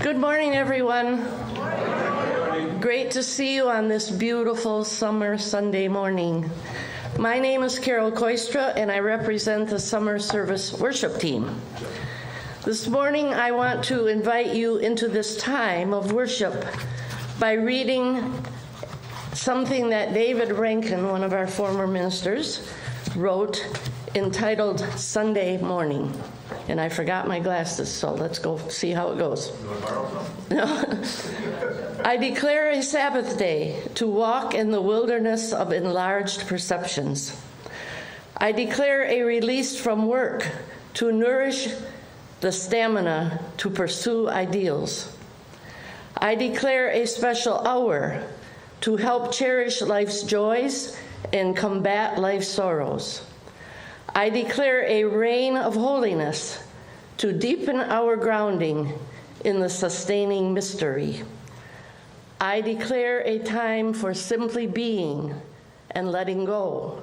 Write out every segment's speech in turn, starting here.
Good morning, everyone. Great to see you on this beautiful summer Sunday morning. My name is Carol Koistra, and I represent the Summer Service Worship Team. This morning, I want to invite you into this time of worship by reading something that David Rankin, one of our former ministers, wrote entitled Sunday Morning. And I forgot my glasses, so let's go see how it goes. No. I declare a Sabbath day to walk in the wilderness of enlarged perceptions. I declare a release from work to nourish the stamina to pursue ideals. I declare a special hour to help cherish life's joys and combat life's sorrows. I declare a reign of holiness to deepen our grounding in the sustaining mystery. I declare a time for simply being and letting go,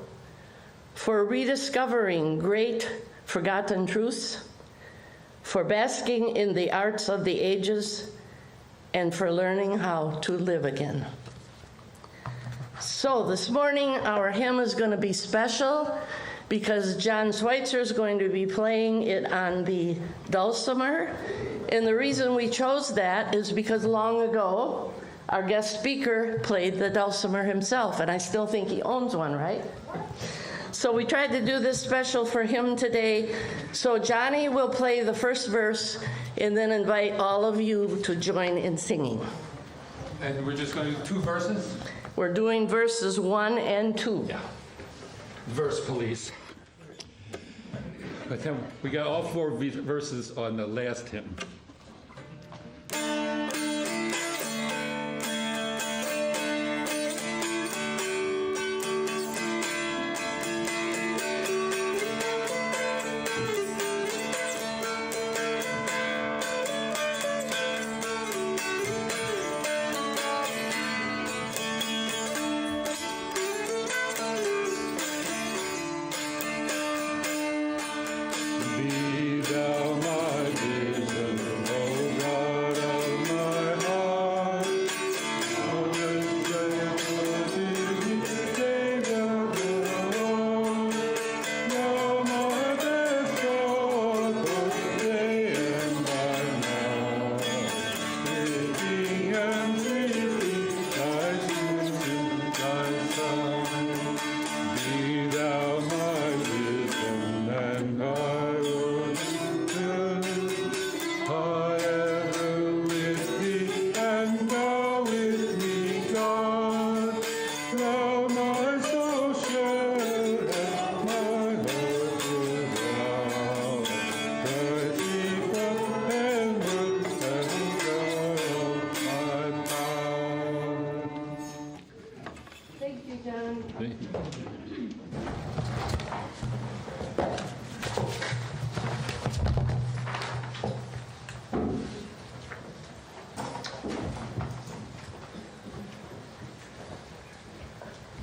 for rediscovering great forgotten truths, for basking in the arts of the ages, and for learning how to live again. So this morning, our hymn is going to be special because John Schweitzer is going to be playing it on the dulcimer. And the reason we chose that is because long ago, our guest speaker played the dulcimer himself, and I still think he owns one, right? So we tried to do this special for him today. So Johnny will play the first verse and then invite all of you to join in singing. And we're just going to do two verses? We're doing verses 1 and 2. Yeah. Verse police. But then we got all four verses on the last hymn.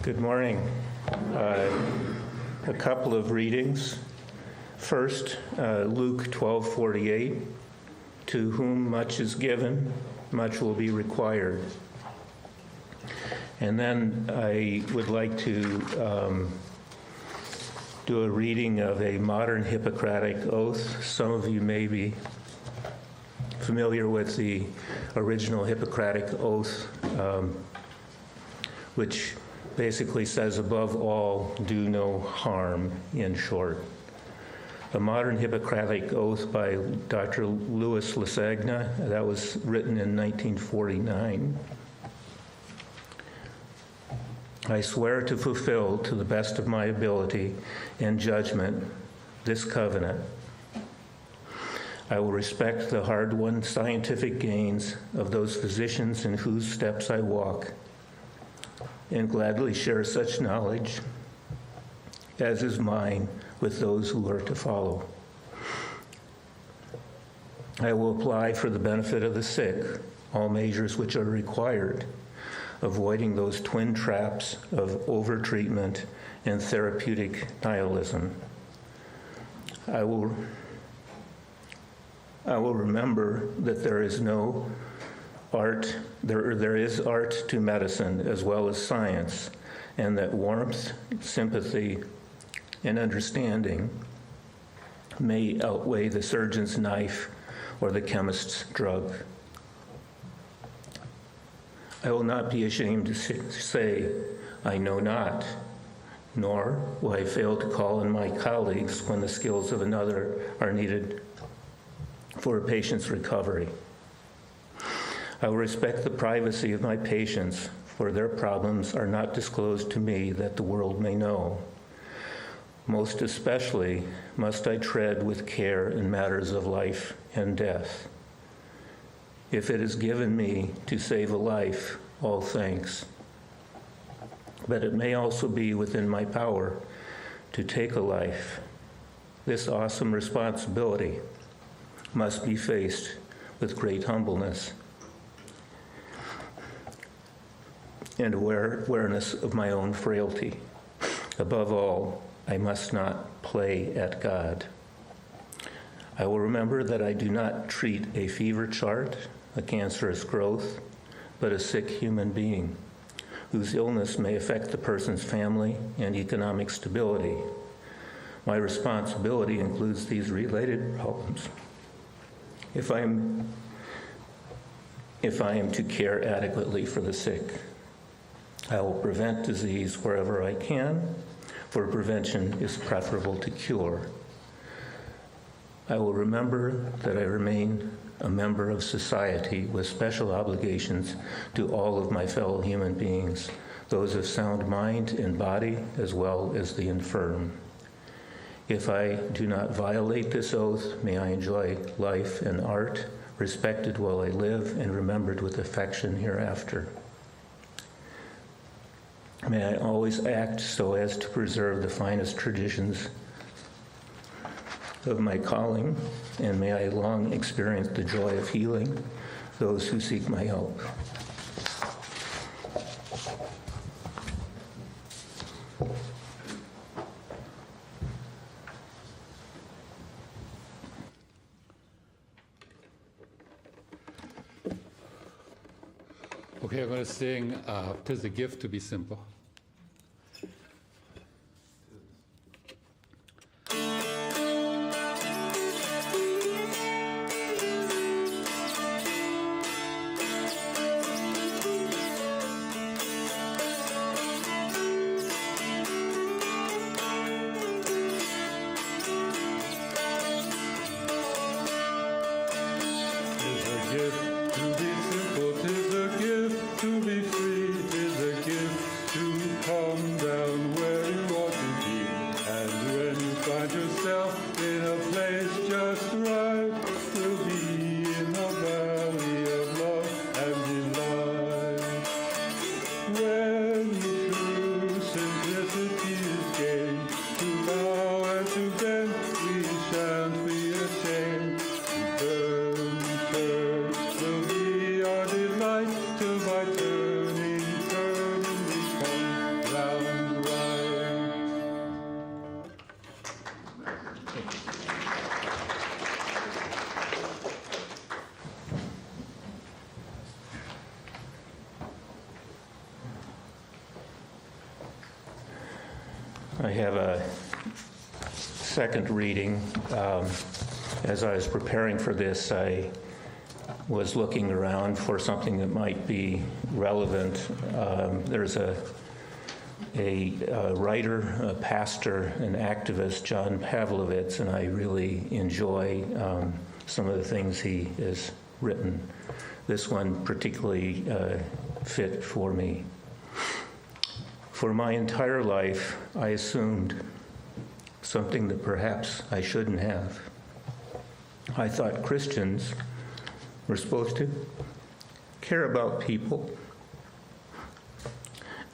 Good morning. A couple of readings. First, Luke 12:48. To whom much is given, much will be required. And then I would like to do a reading of a modern Hippocratic oath. Some of you may be familiar with the original Hippocratic oath, which basically says, above all, do no harm, in short. A modern Hippocratic oath by Dr. Louis Lasagna, that was written in 1949. I swear to fulfill, to the best of my ability and judgment, this covenant. I will respect the hard-won scientific gains of those physicians in whose steps I walk, and gladly share such knowledge as is mine with those who are to follow. I will apply for the benefit of the sick all measures which are required, avoiding those twin traps of overtreatment and therapeutic nihilism. I will I will remember that there is art to medicine as well as science, and that warmth, sympathy, and understanding may outweigh the surgeon's knife or the chemist's drug. I will not be ashamed to say, I know not, nor will I fail to call on my colleagues when the skills of another are needed for a patient's recovery. I will respect the privacy of my patients, for their problems are not disclosed to me that the world may know. Most especially must I tread with care in matters of life and death. If it is given me to save a life, all thanks. But it may also be within my power to take a life. This awesome responsibility must be faced with great humbleness and awareness of my own frailty. Above all, I must not play at God. I will remember that I do not treat a fever chart, a cancerous growth, but a sick human being whose illness may affect the person's family and economic stability. My responsibility includes these related problems. If I am to care adequately for the sick, I will prevent disease wherever I can, for prevention is preferable to cure. I will remember that I remain a member of society with special obligations to all of my fellow human beings, those of sound mind and body, as well as the infirm. If I do not violate this oath, may I enjoy life and art, respected while I live and remembered with affection hereafter. May I always act so as to preserve the finest traditions of my calling, and may I long experience the joy of healing those who seek my help. Okay, I'm going to sing "'Tis a Gift to Be Simple." I have a second reading. As I was preparing for this, I was looking around for something that might be relevant. There's a writer, a pastor, an activist, John Pavlovitz, and I really enjoy some of the things he has written. This one particularly fit for me. For my entire life, I assumed something that perhaps I shouldn't have. I thought Christians were supposed to care about people,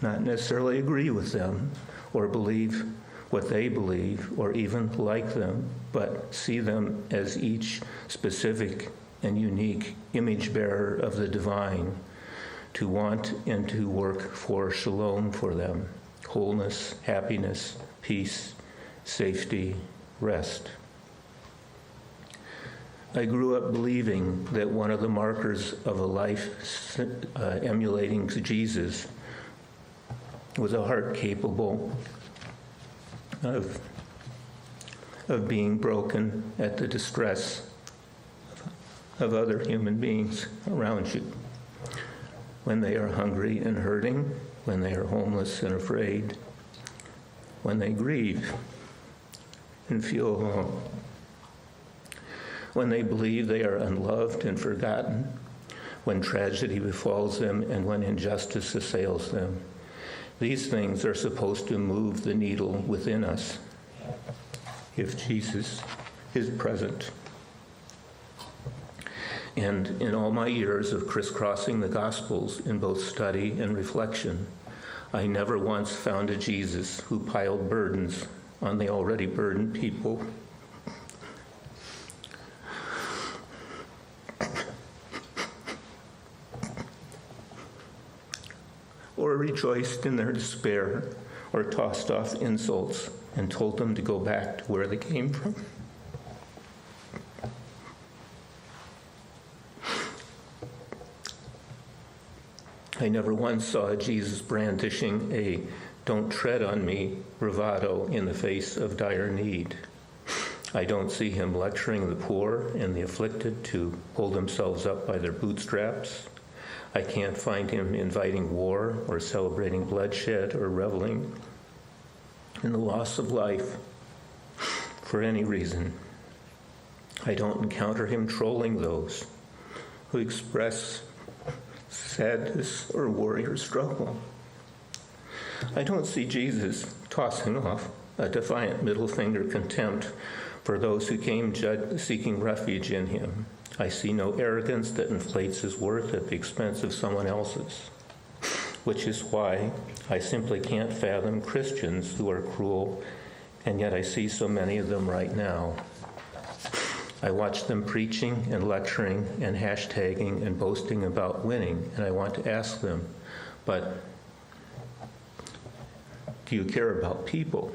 not necessarily agree with them or believe what they believe or even like them, but see them as each specific and unique image bearer of the divine, to want and to work for shalom for them, wholeness, happiness, peace, safety, rest. I grew up believing that one of the markers of a life emulating Jesus was a heart capable of being broken at the distress of other human beings around you, when they are hungry and hurting, when they are homeless and afraid, when they grieve and feel alone, when they believe they are unloved and forgotten, when tragedy befalls them, and when injustice assails them. These things are supposed to move the needle within us if Jesus is present. And in all my years of crisscrossing the Gospels in both study and reflection, I never once found a Jesus who piled burdens on the already burdened people. Or rejoiced in their despair, or tossed off insults and told them to go back to where they came from. I never once saw Jesus brandishing a "don't tread on me" bravado in the face of dire need. I don't see him lecturing the poor and the afflicted to pull themselves up by their bootstraps. I can't find him inviting war or celebrating bloodshed or reveling in the loss of life for any reason. I don't encounter him trolling those who express sadness or warrior struggle. I don't see Jesus tossing off a defiant middle finger contempt for those who came seeking refuge in him. I see no arrogance that inflates his worth at the expense of someone else's, which is why I simply can't fathom Christians who are cruel, and yet I see so many of them right now. I watch them preaching and lecturing and hashtagging and boasting about winning, and I want to ask them, but do you care about people?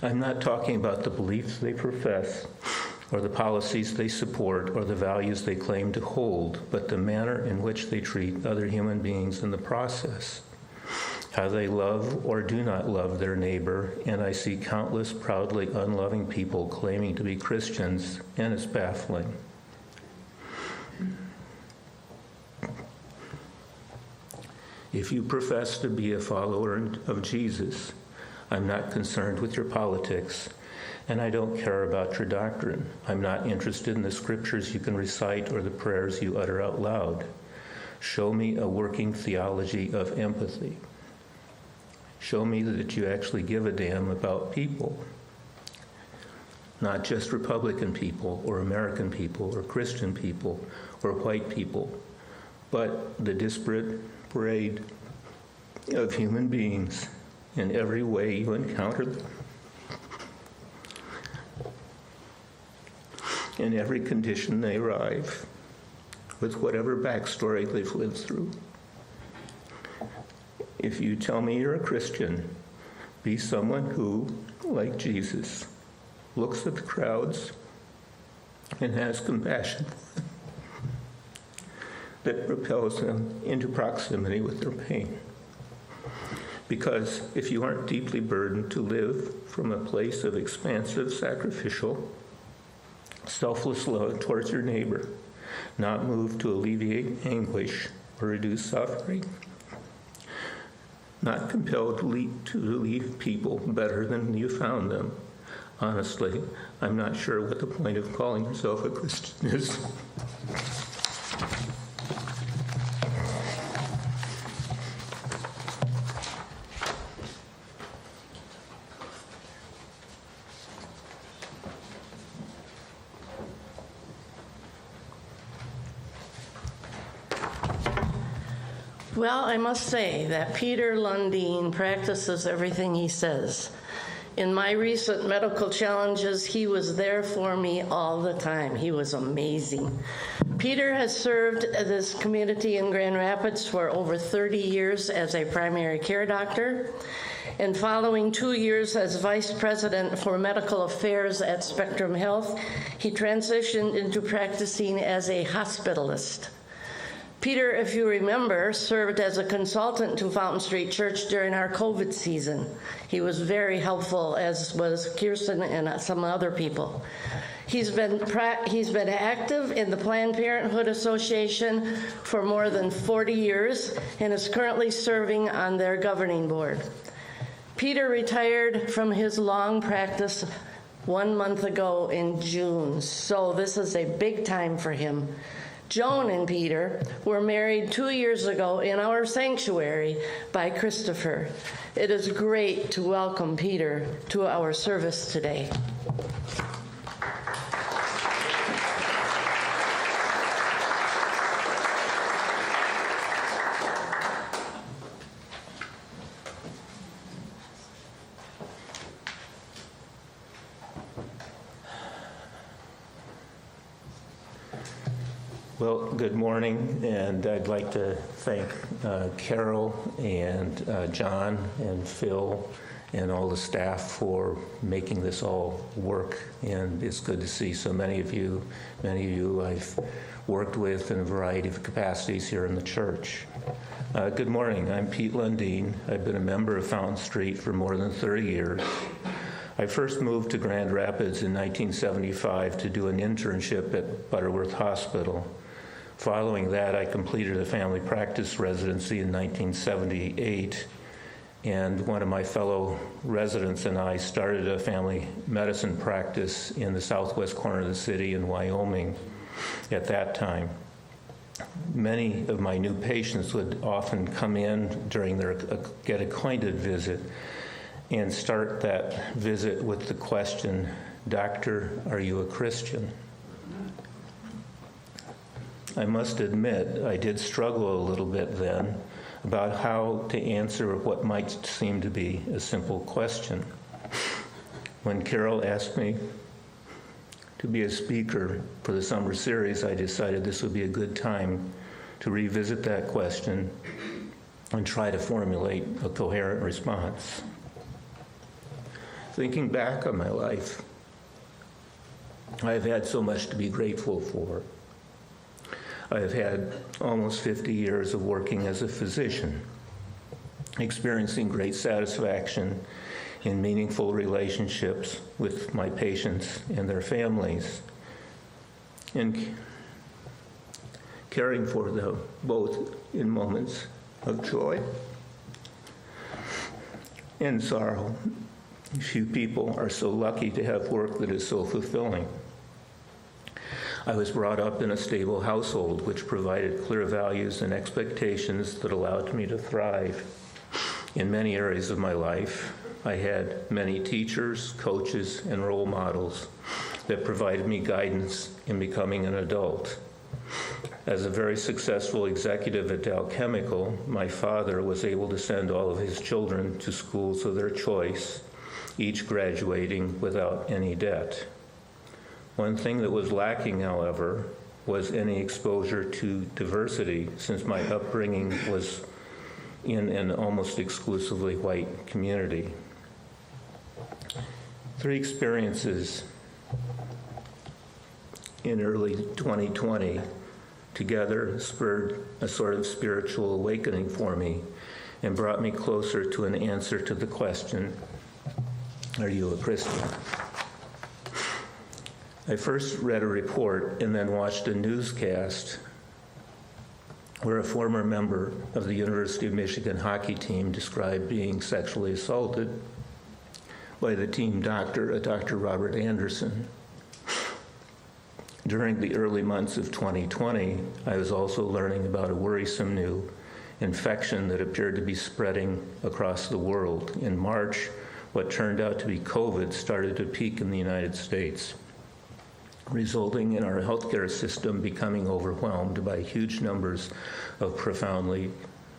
I'm not talking about the beliefs they profess or the policies they support or the values they claim to hold, but the manner in which they treat other human beings in the process, how they love or do not love their neighbor, and I see countless proudly unloving people claiming to be Christians, and it's baffling. If you profess to be a follower of Jesus, I'm not concerned with your politics, and I don't care about your doctrine. I'm not interested in the scriptures you can recite or the prayers you utter out loud. Show me a working theology of empathy. Show me that you actually give a damn about people, not just Republican people or American people or Christian people or white people, but the disparate parade of human beings in every way you encounter them, in every condition they arrive, with whatever backstory they've lived through. If you tell me you're a Christian, be someone who, like Jesus, looks at the crowds and has compassion for them, that propels them into proximity with their pain. Because if you aren't deeply burdened to live from a place of expansive, sacrificial, selfless love towards your neighbor, not moved to alleviate anguish or reduce suffering, not compelled to leave people better than you found them, honestly, I'm not sure what the point of calling yourself a Christian is. Well, I must say that Peter Lundeen practices everything he says. In my recent medical challenges, he was there for me all the time. He was amazing. Peter has served this community in Grand Rapids for over 30 years as a primary care doctor, And following 2 years as Vice President for Medical Affairs at Spectrum Health, he transitioned into practicing as a hospitalist. Peter, if you remember, served as a consultant to Fountain Street Church during our COVID season. He was very helpful, as was Kirsten and some other people. He's been active in the Planned Parenthood Association for more than 40 years and is currently serving on their governing board. Peter retired from his long practice 1 month ago in June, so this is a big time for him. Joan and Peter were married 2 years ago in our sanctuary by Christopher. It is great to welcome Peter to our service today. Well, good morning, and I'd like to thank Carol and John and Phil and all the staff for making this all work, and it's good to see so many of you I've worked with in a variety of capacities here in the church. Good morning, I'm Pete Lundeen. I've been a member of Fountain Street for more than 30 years. I first moved to Grand Rapids in 1975 to do an internship at Butterworth Hospital. Following that, I completed a family practice residency in 1978, and one of my fellow residents and I started a family medicine practice in the southwest corner of the city in Wyoming at that time. Many of my new patients would often come in during their get acquainted visit and start that visit with the question, "Doctor, are you a Christian?" I must admit, I did struggle a little bit then about how to answer what might seem to be a simple question. When Carol asked me to be a speaker for the summer series, I decided this would be a good time to revisit that question and try to formulate a coherent response. Thinking back on my life, I've had so much to be grateful for. I've had almost 50 years of working as a physician, experiencing great satisfaction in meaningful relationships with my patients and their families, and caring for them both in moments of joy and sorrow. Few people are so lucky to have work that is so fulfilling. I was brought up in a stable household which provided clear values and expectations that allowed me to thrive. In many areas of my life, I had many teachers, coaches, and role models that provided me guidance in becoming an adult. As a very successful executive at Dow Chemical, my father was able to send all of his children to schools of their choice, each graduating without any debt. One thing that was lacking, however, was any exposure to diversity, since my upbringing was in an almost exclusively white community. 3 experiences in early 2020 together spurred a sort of spiritual awakening for me and brought me closer to an answer to the question, "Are you a Christian?" I first read a report and then watched a newscast where a former member of the University of Michigan hockey team described being sexually assaulted by the team doctor, Dr. Robert Anderson. During the early months of 2020, I was also learning about a worrisome new infection that appeared to be spreading across the world. In March, what turned out to be COVID started to peak in the United States, resulting in our healthcare system becoming overwhelmed by huge numbers of profoundly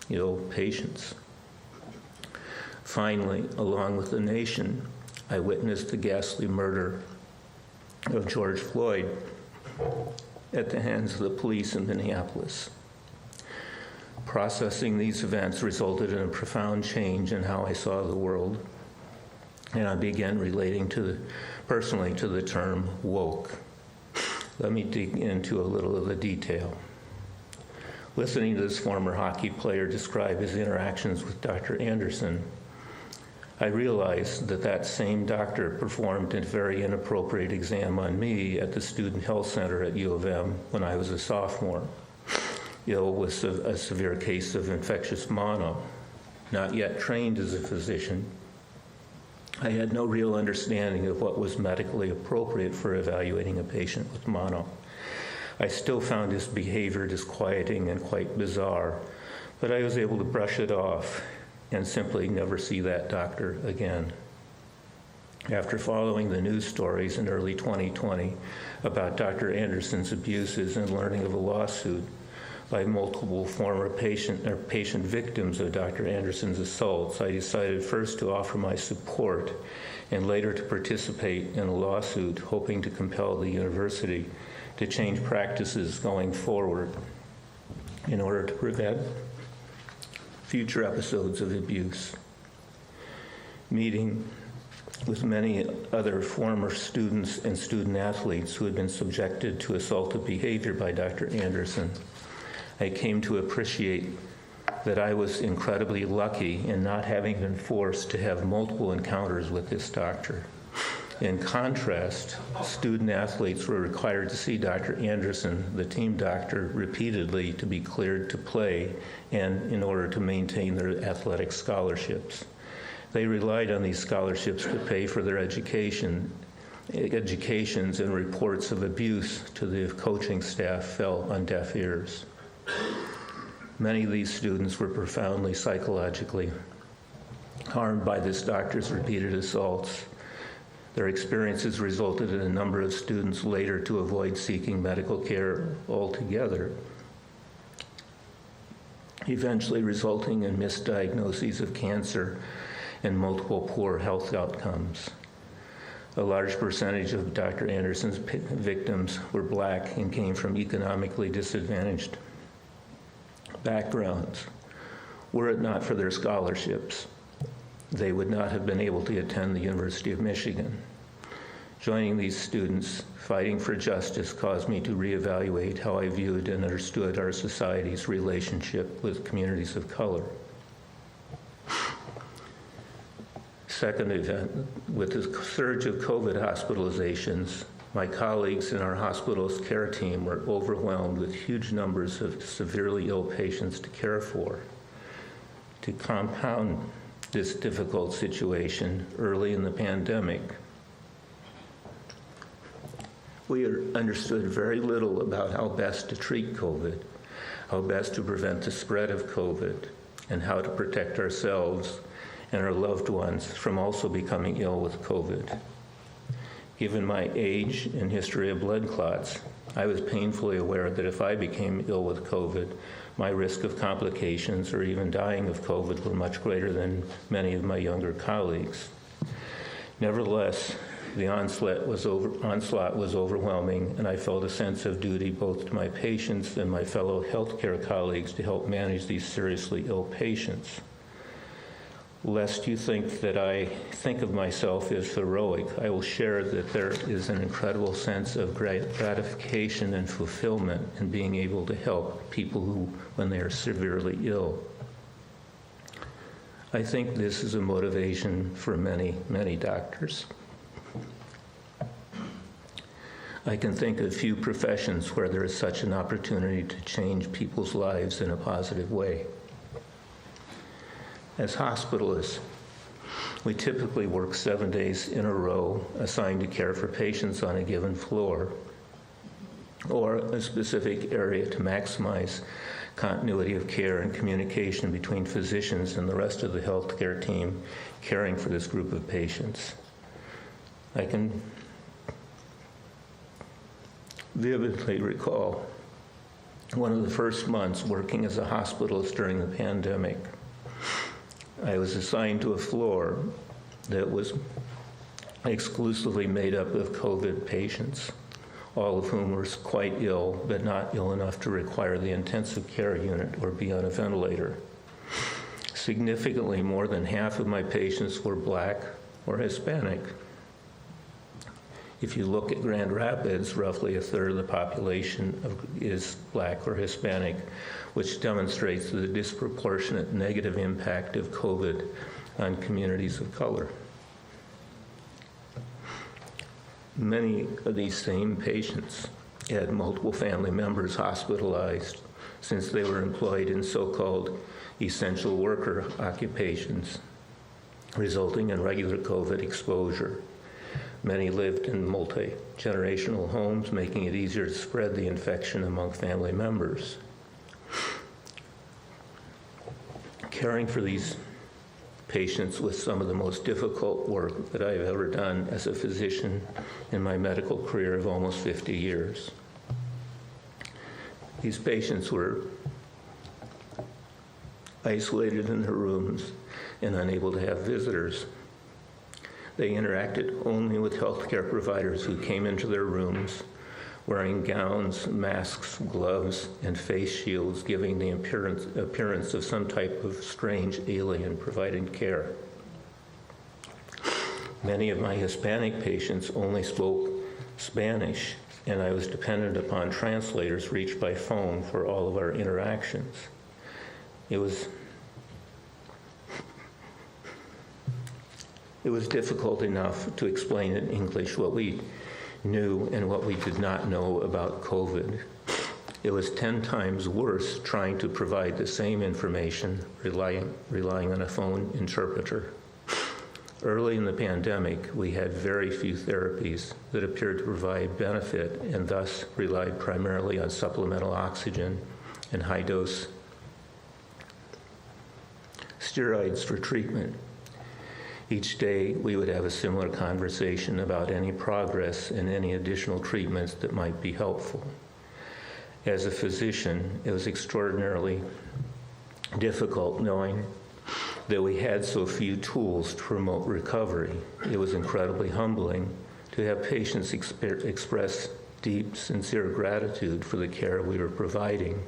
ill patients. Finally, along with the nation, I witnessed the ghastly murder of George Floyd at the hands of the police in Minneapolis. Processing these events resulted in a profound change in how I saw the world, and I began relating personally to the term woke. Let me dig into a little of the detail. Listening to this former hockey player describe his interactions with Dr. Anderson, I realized that that same doctor performed a very inappropriate exam on me at the Student Health Center at U of M when I was a sophomore, ill with a severe case of infectious mono. Not yet trained as a physician, I had no real understanding of what was medically appropriate for evaluating a patient with mono. I still found his behavior disquieting and quite bizarre, but I was able to brush it off and simply never see that doctor again. After following the news stories in early 2020 about Dr. Anderson's abuses and learning of a lawsuit by multiple former patient victims of Dr. Anderson's assaults, I decided first to offer my support and later to participate in a lawsuit hoping to compel the university to change practices going forward in order to prevent future episodes of abuse. Meeting with many other former students and student athletes who had been subjected to assaultive behavior by Dr. Anderson, I came to appreciate that I was incredibly lucky in not having been forced to have multiple encounters with this doctor. In contrast, student athletes were required to see Dr. Anderson, the team doctor, repeatedly to be cleared to play and in order to maintain their athletic scholarships. They relied on these scholarships to pay for their educations, and reports of abuse to the coaching staff fell on deaf ears. Many of these students were profoundly psychologically harmed by this doctor's repeated assaults. Their experiences resulted in a number of students later to avoid seeking medical care altogether, eventually resulting in misdiagnoses of cancer and multiple poor health outcomes. A large percentage of Dr. Anderson's victims were Black and came from economically disadvantaged backgrounds. Were it not for their scholarships, they would not have been able to attend the University of Michigan. Joining these students fighting for justice caused me to reevaluate how I viewed and understood our society's relationship with communities of color. Second event, with the surge of COVID hospitalizations, my colleagues in our hospital's care team were overwhelmed with huge numbers of severely ill patients to care for. To compound this difficult situation early in the pandemic, we understood very little about how best to treat COVID, how best to prevent the spread of COVID, and how to protect ourselves and our loved ones from also becoming ill with COVID. Given my age and history of blood clots, I was painfully aware that if I became ill with COVID, my risk of complications or even dying of COVID were much greater than many of my younger colleagues. Nevertheless, the onslaught was overwhelming, and I felt a sense of duty both to my patients and my fellow healthcare colleagues to help manage these seriously ill patients. Lest you think that I think of myself as heroic, I will share that there is an incredible sense of gratification and fulfillment in being able to help people when they are severely ill. I think this is a motivation for many, many doctors. I can think of few professions where there is such an opportunity to change people's lives in a positive way. As hospitalists, we typically work 7 days in a row assigned to care for patients on a given floor or a specific area to maximize continuity of care and communication between physicians and the rest of the healthcare team caring for this group of patients. I can vividly recall one of the first months working as a hospitalist during the pandemic. I was assigned to a floor that was exclusively made up of COVID patients. all of whom were quite ill, but not ill enough to require the intensive care unit or be on a ventilator. Significantly, more than half of my patients were Black or Hispanic. If you look at Grand Rapids, roughly a third of the population is Black or Hispanic, which demonstrates the disproportionate negative impact of COVID on communities of color. Many of these same patients had multiple family members hospitalized since they were employed in so-called essential worker occupations, resulting in regular COVID exposure. Many lived in multi-generational homes, making it easier to spread the infection among family members. Caring for these patients was some of the most difficult work that I've ever done as a physician in my medical career of almost 50 years. These patients were isolated in their rooms and unable to have visitors. They interacted only with healthcare providers who came into their rooms wearing gowns, masks, gloves, and face shields, giving the appearance of some type of strange alien providing care. Many of my Hispanic patients only spoke Spanish, and I was dependent upon translators reached by phone for all of our interactions. It was difficult enough to explain in English what we knew and what we did not know about COVID. It was 10 times worse trying to provide the same information, relying on a phone interpreter. Early in the pandemic, we had very few therapies that appeared to provide benefit and thus relied primarily on supplemental oxygen and high-dose steroids for treatment. Each day, we would have a similar conversation about any progress and any additional treatments that might be helpful. As a physician, it was extraordinarily difficult knowing that we had so few tools to promote recovery. It was incredibly humbling to have patients express deep, sincere gratitude for the care we were providing,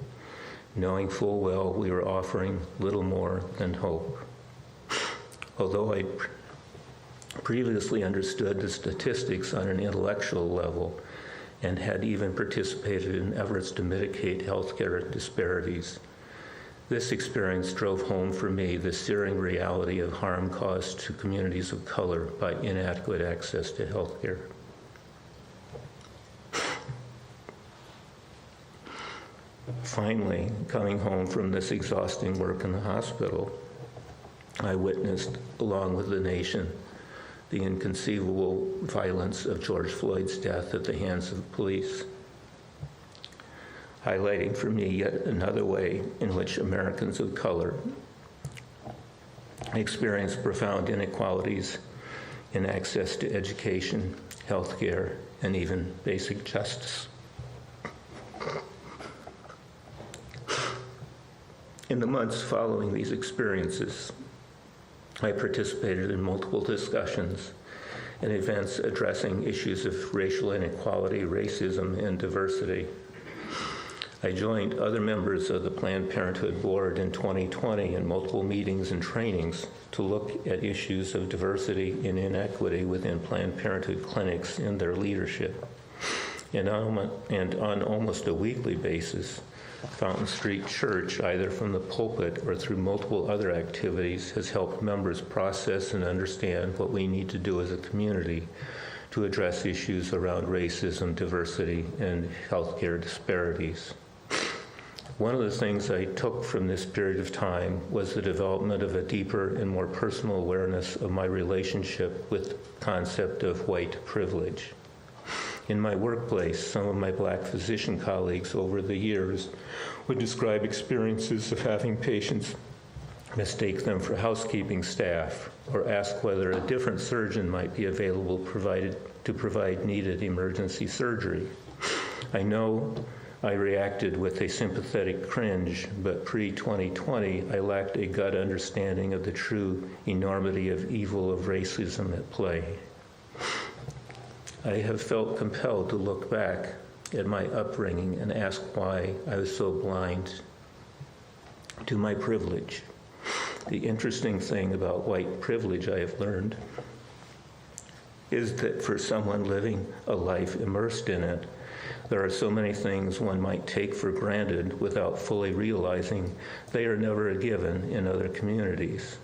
knowing full well we were offering little more than hope. Although I previously understood the statistics on an intellectual level and had even participated in efforts to mitigate healthcare disparities, this experience drove home for me the searing reality of harm caused to communities of color by inadequate access to healthcare. Finally, coming home from this exhausting work in the hospital, I witnessed, along with the nation, the inconceivable violence of George Floyd's death at the hands of police, highlighting for me yet another way in which Americans of color experience profound inequalities in access to education, healthcare, and even basic justice. In the months following these experiences, I participated in multiple discussions and events addressing issues of racial inequality, racism, and diversity. I joined other members of the Planned Parenthood Board in 2020 in multiple meetings and trainings to look at issues of diversity and inequity within Planned Parenthood clinics and their leadership. And on almost a weekly basis, Fountain Street Church, either from the pulpit or through multiple other activities, has helped members process and understand what we need to do as a community to address issues around racism, diversity, and healthcare disparities. One of the things I took from this period of time was the development of a deeper and more personal awareness of my relationship with the concept of white privilege. In my workplace, some of my Black physician colleagues over the years would describe experiences of having patients mistake them for housekeeping staff or ask whether a different surgeon might be available to provide needed emergency surgery. I know I reacted with a sympathetic cringe, but pre-2020, I lacked a gut understanding of the true enormity of evil of racism at play. I have felt compelled to look back at my upbringing and ask why I was so blind to my privilege. The interesting thing about white privilege I have learned is that for someone living a life immersed in it, there are so many things one might take for granted without fully realizing they are never a given in other communities.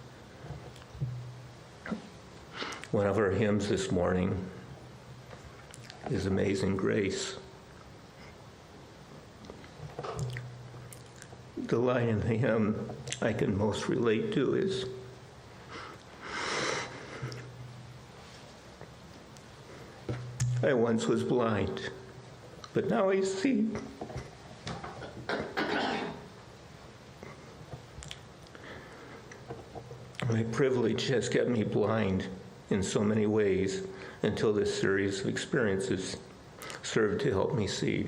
One of our hymns this morning is Amazing Grace. The line in the hymn I can most relate to is, I once was blind, but now I see. My privilege has kept me blind in so many ways until this series of experiences served to help me see.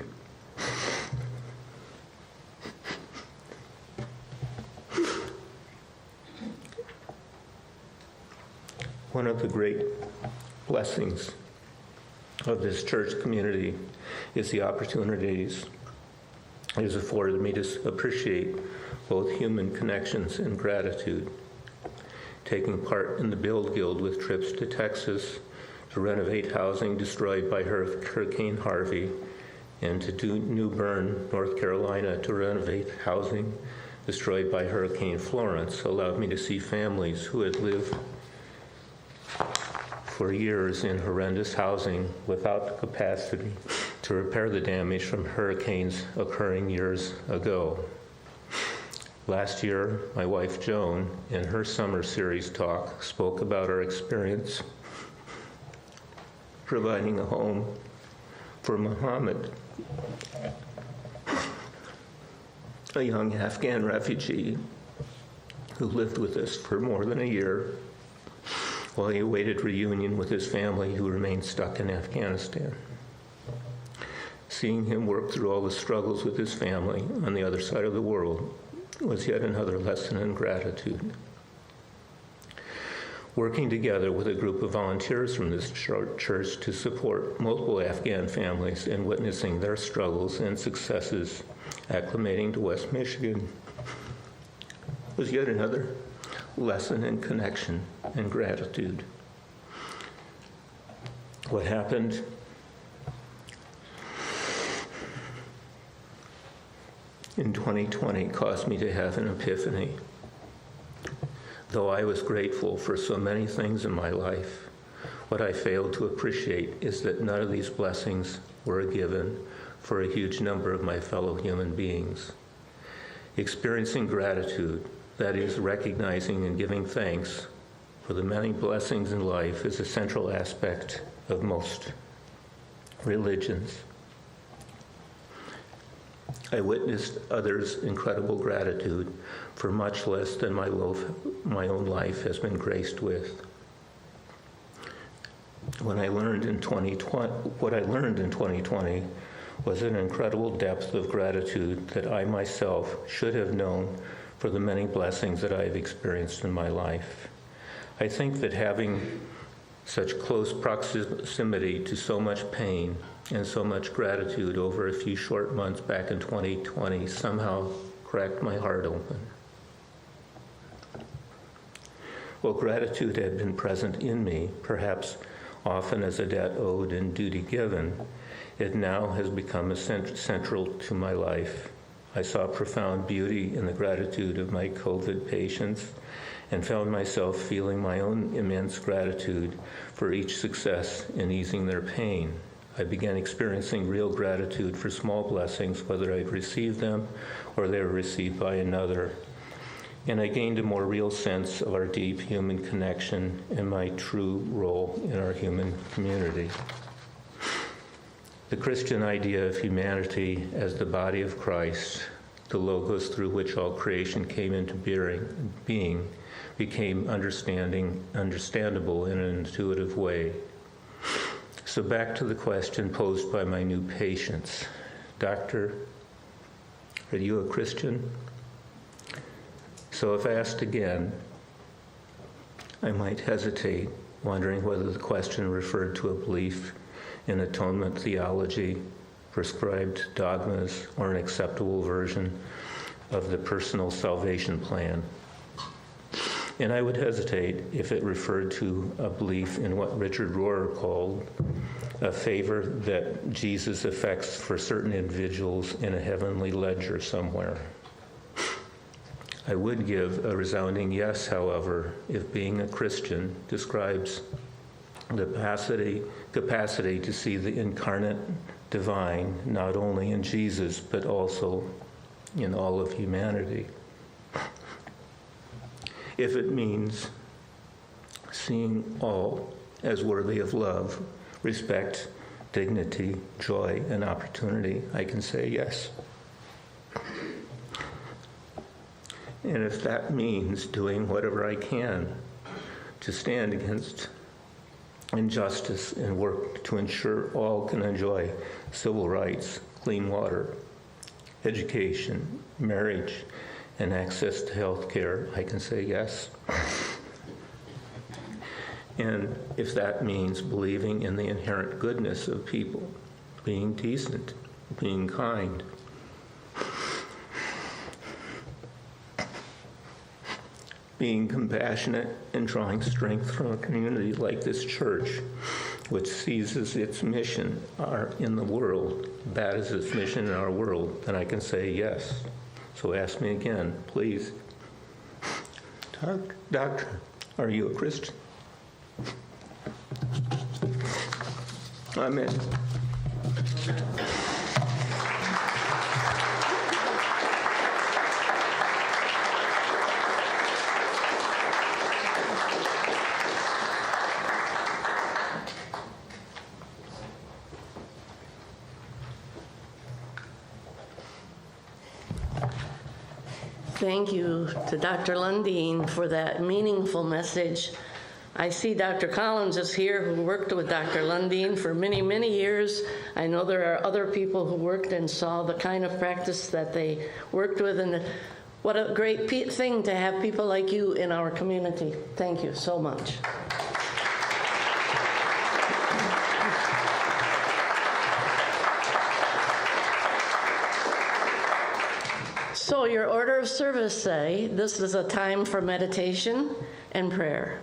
One of the great blessings of this church community is the opportunities it has afforded me to appreciate both human connections and gratitude. Taking part in the Build Guild with trips to Texas to renovate housing destroyed by Hurricane Harvey, and to New Bern, North Carolina, to renovate housing destroyed by Hurricane Florence allowed me to see families who had lived for years in horrendous housing without the capacity to repair the damage from hurricanes occurring years ago. Last year, my wife Joan, in her summer series talk, spoke about our experience providing a home for Muhammad, a young Afghan refugee who lived with us for more than a year while he awaited reunion with his family who remained stuck in Afghanistan. Seeing him work through all the struggles with his family on the other side of the world was yet another lesson in gratitude. Working together with a group of volunteers from this church to support multiple Afghan families in witnessing their struggles and successes acclimating to West Michigan was yet another lesson in connection and gratitude. What happened in 2020 caused me to have an epiphany. Though I was grateful for so many things in my life, what I failed to appreciate is that none of these blessings were a given for a huge number of my fellow human beings. Experiencing gratitude, that is, recognizing and giving thanks for the many blessings in life, is a central aspect of most religions. I witnessed others' incredible gratitude for much less than my own life has been graced with. What I learned in 2020 was an incredible depth of gratitude that I myself should have known for the many blessings that I've experienced in my life. I think that having such close proximity to so much pain and so much gratitude over a few short months back in 2020 somehow cracked my heart open. While gratitude had been present in me, perhaps often as a debt owed and duty given, it now has become central to my life. I saw profound beauty in the gratitude of my COVID patients and found myself feeling my own immense gratitude for each success in easing their pain. I began experiencing real gratitude for small blessings, whether I'd received them or they were received by another. And I gained a more real sense of our deep human connection and my true role in our human community. The Christian idea of humanity as the body of Christ, the logos through which all creation came into being, became understandable in an intuitive way. So back to the question posed by my new patients. Doctor, are you a Christian? So if asked again, I might hesitate, wondering whether the question referred to a belief an atonement theology, prescribed dogmas, or an acceptable version of the personal salvation plan. And I would hesitate if it referred to a belief in what Richard Rohr called a favor that Jesus effects for certain individuals in a heavenly ledger somewhere. I would give a resounding yes, however, if being a Christian describes the capacity to see the incarnate divine, not only in Jesus, but also in all of humanity. If it means seeing all as worthy of love, respect, dignity, joy, and opportunity, I can say yes. And if that means doing whatever I can to stand against injustice and work to ensure all can enjoy civil rights, clean water, education, marriage, and access to health care, I can say yes. And if that means believing in the inherent goodness of people, being decent, being kind, being compassionate, and drawing strength from a community like this church, which sees as its mission in the world, that is its mission in our world, then I can say yes. So ask me again, please. Doctor, are you a Christian? Amen. Thank you to Dr. Lundeen for that meaningful message. I see Dr. Collins is here, who worked with Dr. Lundeen for many, many years. I know there are other people who worked and saw the kind of practice that they worked with, and what a great thing to have people like you in our community. Thank you so much. So your order of service say this is a time for meditation and prayer.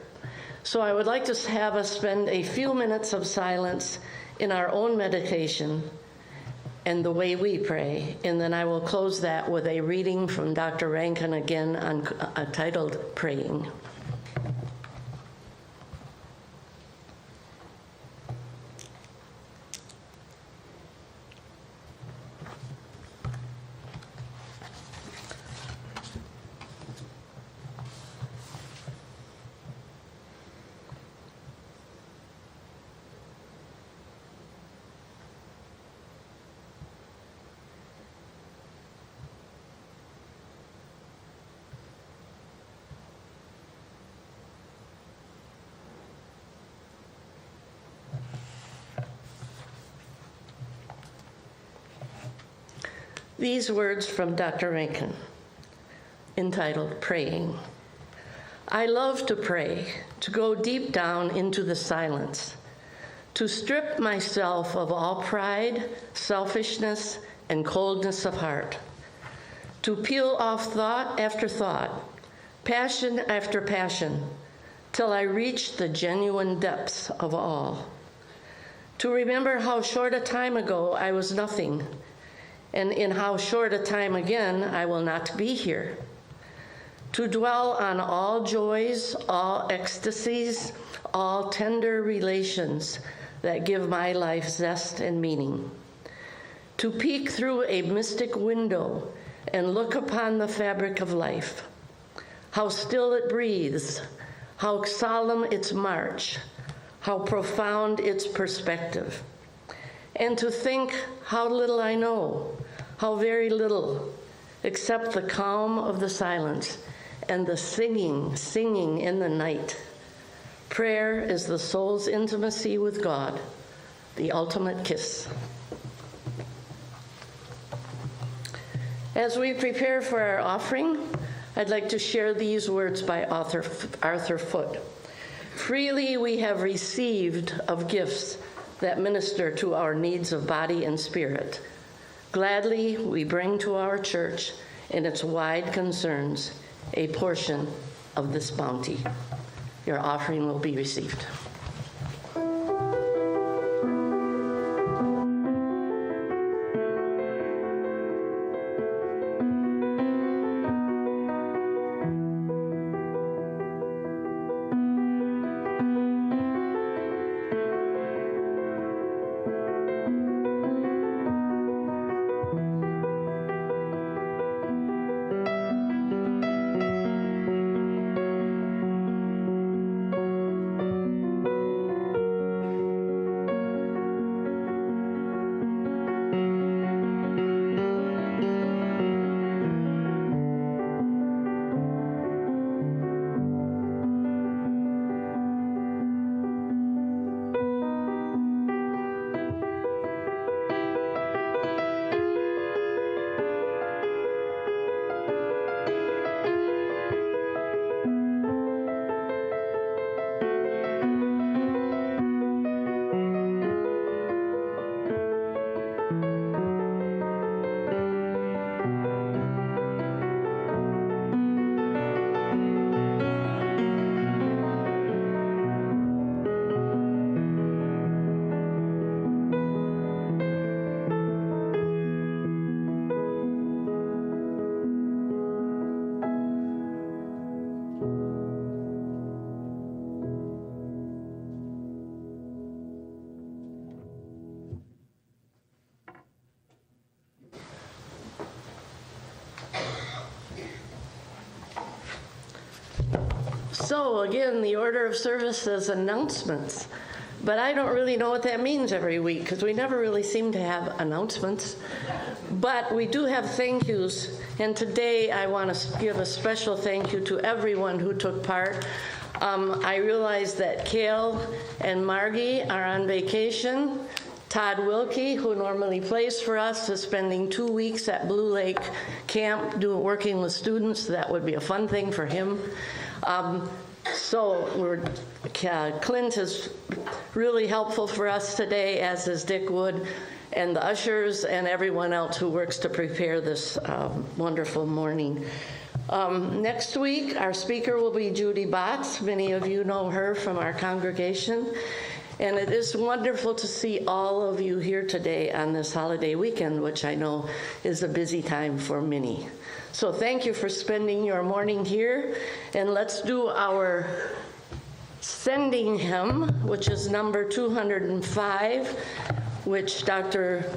So I would like to have us spend a few minutes of silence in our own meditation and the way we pray. And then I will close that with a reading from Dr. Rankin again titled Praying. These words from Dr. Rankin, entitled Praying. I love to pray, to go deep down into the silence, to strip myself of all pride, selfishness, and coldness of heart, to peel off thought after thought, passion after passion, till I reach the genuine depths of all. To remember how short a time ago I was nothing, and in how short a time again I will not be here. To dwell on all joys, all ecstasies, all tender relations that give my life zest and meaning. To peek through a mystic window and look upon the fabric of life, how still it breathes, how solemn its march, how profound its perspective. And to think how little I know, how very little, except the calm of the silence and the singing in the night. Prayer is the soul's intimacy with God, the ultimate kiss. As we prepare for our offering, I'd like to share these words by Arthur Foote. Freely we have received of gifts that minister to our needs of body and spirit. Gladly, we bring to our church, in its wide concerns, a portion of this bounty. Your offering will be received. So again, the order of service says announcements, but I don't really know what that means every week because we never really seem to have announcements. But we do have thank yous, and today I want to give a special thank you to everyone who took part. I realize that Kale and Margie are on vacation. Todd Wilkie, who normally plays for us, is spending 2 weeks at Blue Lake Camp working with students. That would be a fun thing for him. Clint is really helpful for us today, as is Dick Wood and the ushers and everyone else who works to prepare this wonderful morning. Next week, our speaker will be Judy Botts. Many of you know her from our congregation. And it is wonderful to see all of you here today on this holiday weekend, which I know is a busy time for many. So thank you for spending your morning here. And let's do our sending hymn, which is number 205, which Dr.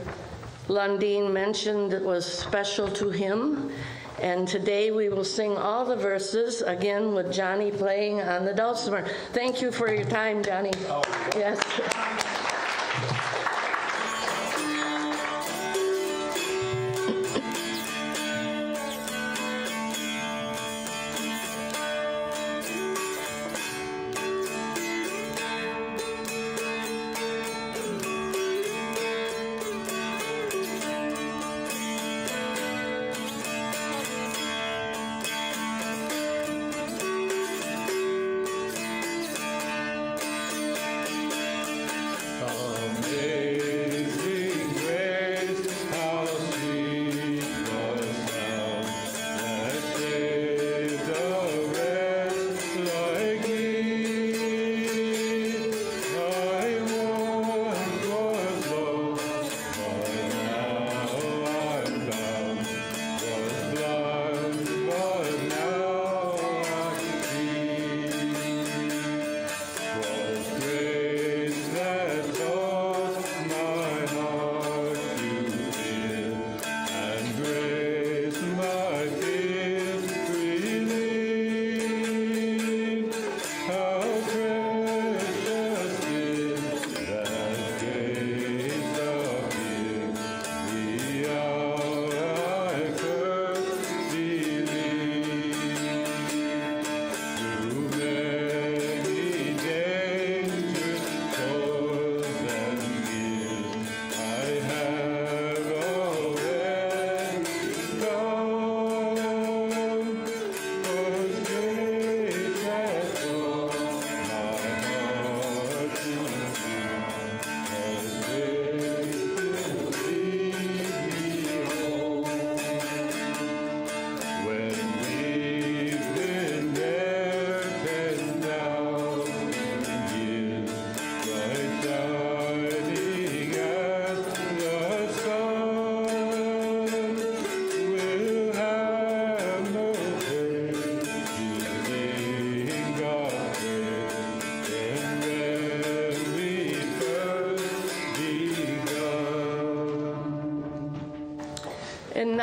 Lundeen mentioned was special to him. And today we will sing all the verses, again with Johnny playing on the dulcimer. Thank you for your time, Johnny. Oh. Yes.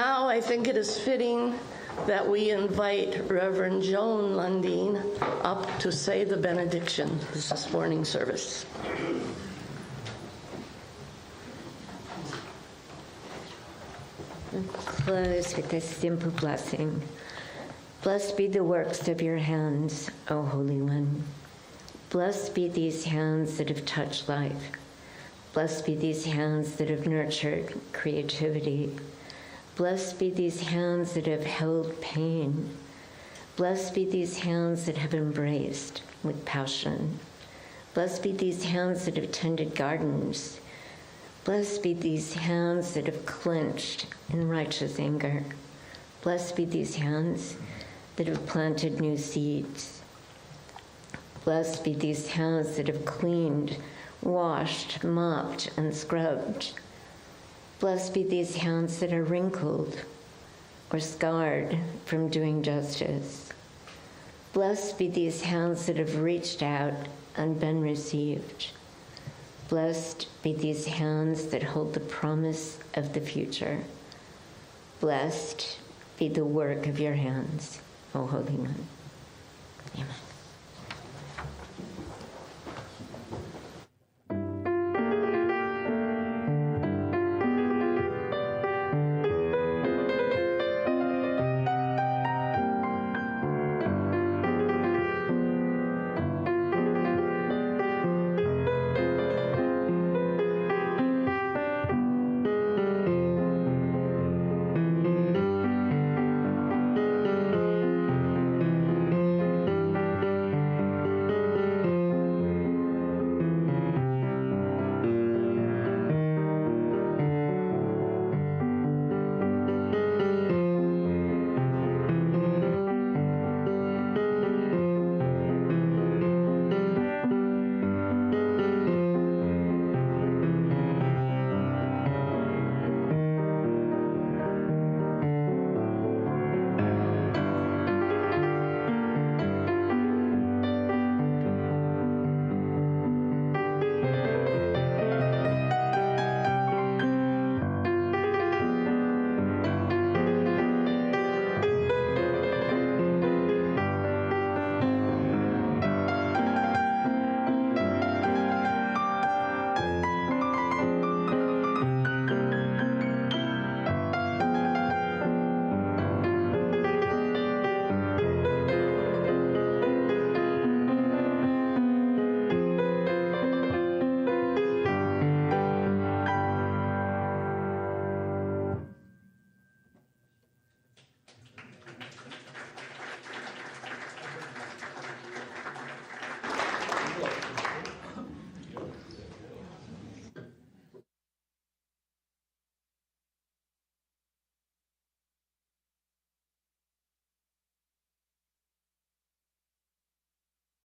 now I think it is fitting that we invite Reverend Joan Lundeen up to say the benediction this morning service. Close with this simple blessing. Blessed be the works of your hands, O Holy One. Blessed be these hands that have touched life. Blessed be these hands that have nurtured creativity. Blessed be these hands that have held pain. Blessed be these hands that have embraced with passion. Blessed be these hands that have tended gardens. Blessed be these hands that have clenched in righteous anger. Blessed be these hands that have planted new seeds. Blessed be these hands that have cleaned, washed, mopped, and scrubbed. Blessed be these hands that are wrinkled or scarred from doing justice. Blessed be these hands that have reached out and been received. Blessed be these hands that hold the promise of the future. Blessed be the work of your hands, O Holy One. Amen.